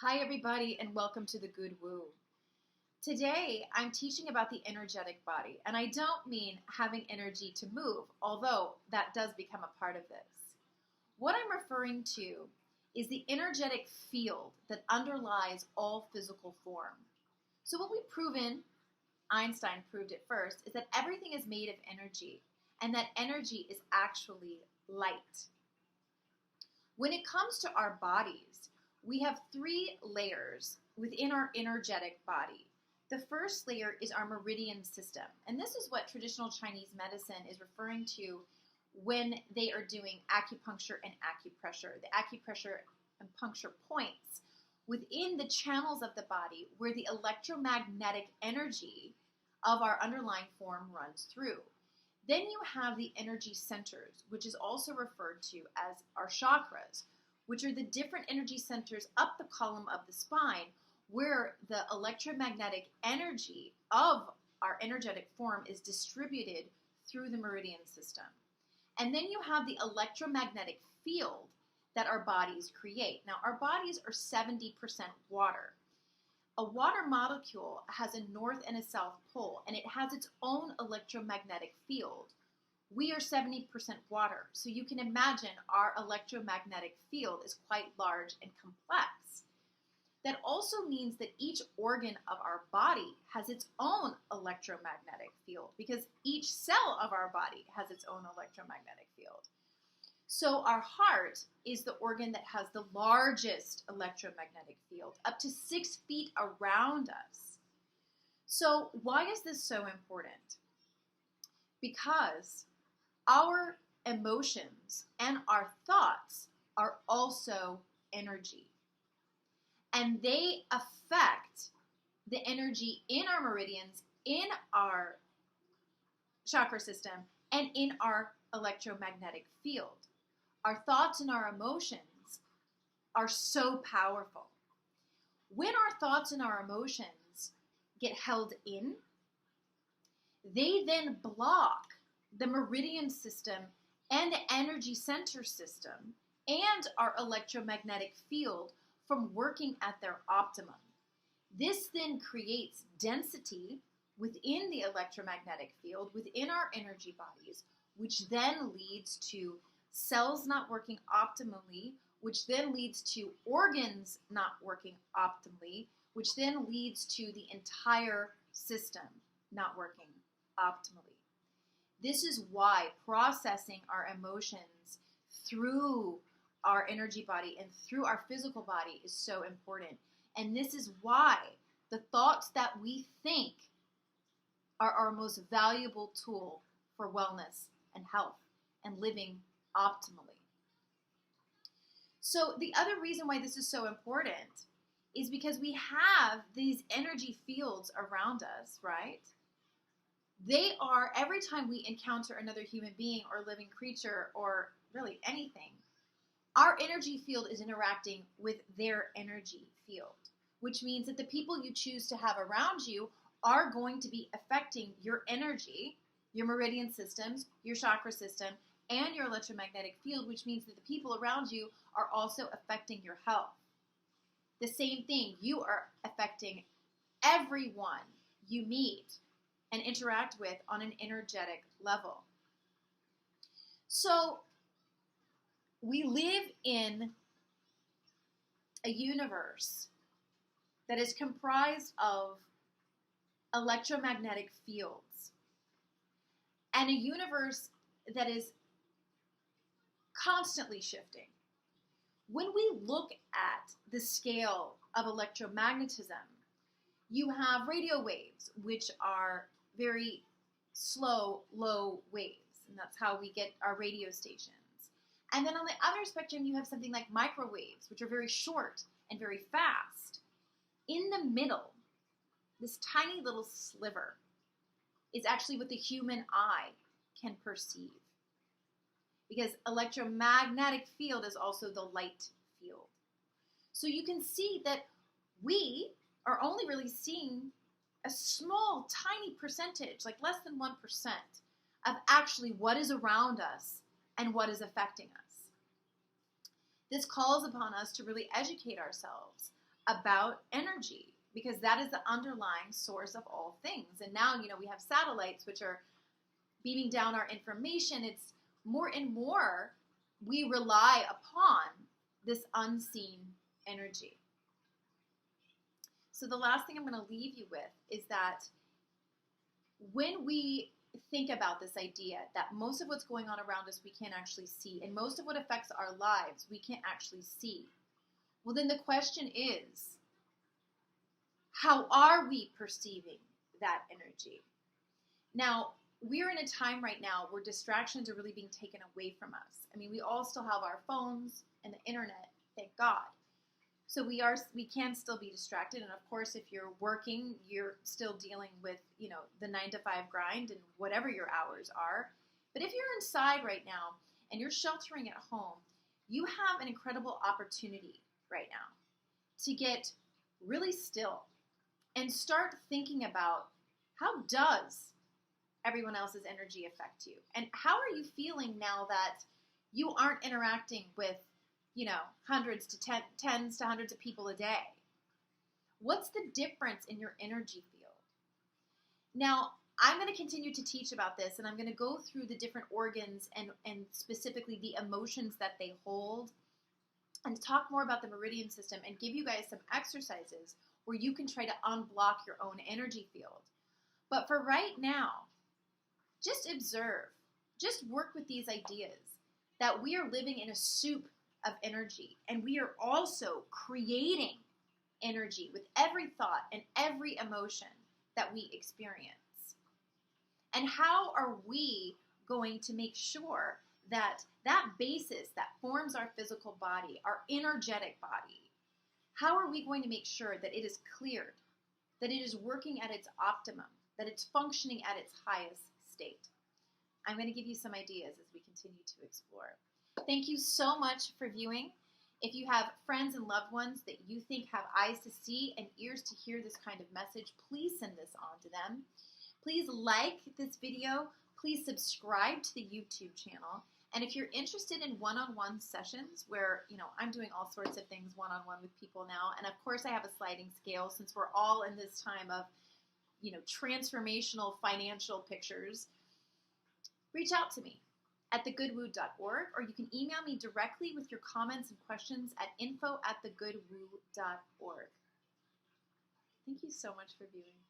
Hi everybody and welcome to the Good Woo. Today I'm teaching about the energetic body, and I don't mean having energy to move, although that does become a part of this. What I'm referring to is the energetic field that underlies all physical form. So what we've proven, Einstein proved it first, is that everything is made of energy, and that energy is actually light. When it comes to our bodies, we have three layers within our energetic body. The first layer is our meridian system, and this is what traditional Chinese medicine is referring to when they are doing acupuncture and acupressure. The acupressure and puncture points within the channels of the body where the electromagnetic energy of our underlying form runs through. Then you have the energy centers, which is also referred to as our chakras, which are the different energy centers up the column of the spine where the electromagnetic energy of our energetic form is distributed through the meridian system. And then you have the electromagnetic field that our bodies create. Now, our bodies are 70% water. A water molecule has a north and a south pole, and it has its own electromagnetic field. We are 70% water, so you can imagine our electromagnetic field is quite large and complex. That also means that each organ of our body has its own electromagnetic field, because each cell of our body has its own electromagnetic field. So our heart is the organ that has the largest electromagnetic field, up to 6 feet around us. So why is this so important? Because our emotions and our thoughts are also energy. And they affect the energy in our meridians, in our chakra system, and in our electromagnetic field. Our thoughts and our emotions are so powerful. When our thoughts and our emotions get held in, they then block the meridian system and the energy center system and our electromagnetic field from working at their optimum. This then creates density within the electromagnetic field, within our energy bodies, which then leads to cells not working optimally, which then leads to organs not working optimally, which then leads to the entire system not working optimally. This is why processing our emotions through our energy body and through our physical body is so important. And this is why the thoughts that we think are our most valuable tool for wellness and health and living optimally. So the other reason why this is so important is because we have these energy fields around us, right? They are, every time we encounter another human being or living creature or really anything, our energy field is interacting with their energy field, which means that the people you choose to have around you are going to be affecting your energy, your meridian systems, your chakra system, and your electromagnetic field, which means that the people around you are also affecting your health. The same thing, you are affecting everyone you meet and interact with on an energetic level. So we live in a universe that is comprised of electromagnetic fields, and a universe that is constantly shifting. When we look at the scale of electromagnetism, you have radio waves, which are very slow, low waves, and that's how we get our radio stations. And then on the other spectrum, you have something like microwaves, which are very short and very fast. In the middle, this tiny little sliver is actually what the human eye can perceive, because electromagnetic field is also the light field. So you can see that we are only really seeing a small, tiny percentage, like less than 1%, of actually what is around us and what is affecting us. This calls upon us to really educate ourselves about energy, because that is the underlying source of all things. And now, we have satellites which are beaming down our information. It's more and more we rely upon this unseen energy. So the last thing I'm going to leave you with is that when we think about this idea that most of what's going on around us we can't actually see, and most of what affects our lives we can't actually see, well, then the question is, how are we perceiving that energy? Now, we're in a time right now where distractions are really being taken away from us. I mean, we all still have our phones and the internet, thank God. So we can still be distracted. And of course, if you're working, you're still dealing with, the 9-to-5 grind and whatever your hours are. But if you're inside right now and you're sheltering at home, you have an incredible opportunity right now to get really still and start thinking about, how does everyone else's energy affect you? And how are you feeling now that you aren't interacting with, hundreds to tens to hundreds of people a day? What's the difference in your energy field? Now, I'm going to continue to teach about this, and I'm going to go through the different organs and specifically the emotions that they hold, and talk more about the meridian system and give you guys some exercises where you can try to unblock your own energy field. But for right now, just observe, just work with these ideas that we are living in a soup of energy, and we are also creating energy with every thought and every emotion that we experience. And how are we going to make sure that that basis that forms our physical body, our energetic body, how are we going to make sure that it is cleared, that it is working at its optimum, that it's functioning at its highest state? I'm going to give you some ideas as we continue to explore. Thank you so much for viewing. If you have friends and loved ones that you think have eyes to see and ears to hear this kind of message, please send this on to them. Please like this video. Please subscribe to the YouTube channel. And if you're interested in one-on-one sessions where, I'm doing all sorts of things one-on-one with people now, and of course I have a sliding scale since we're all in this time of, transformational financial pictures, reach out to me at thegoodwoo.org, or you can email me directly with your comments and questions at info@thegoodwoo.org. Thank you so much for viewing.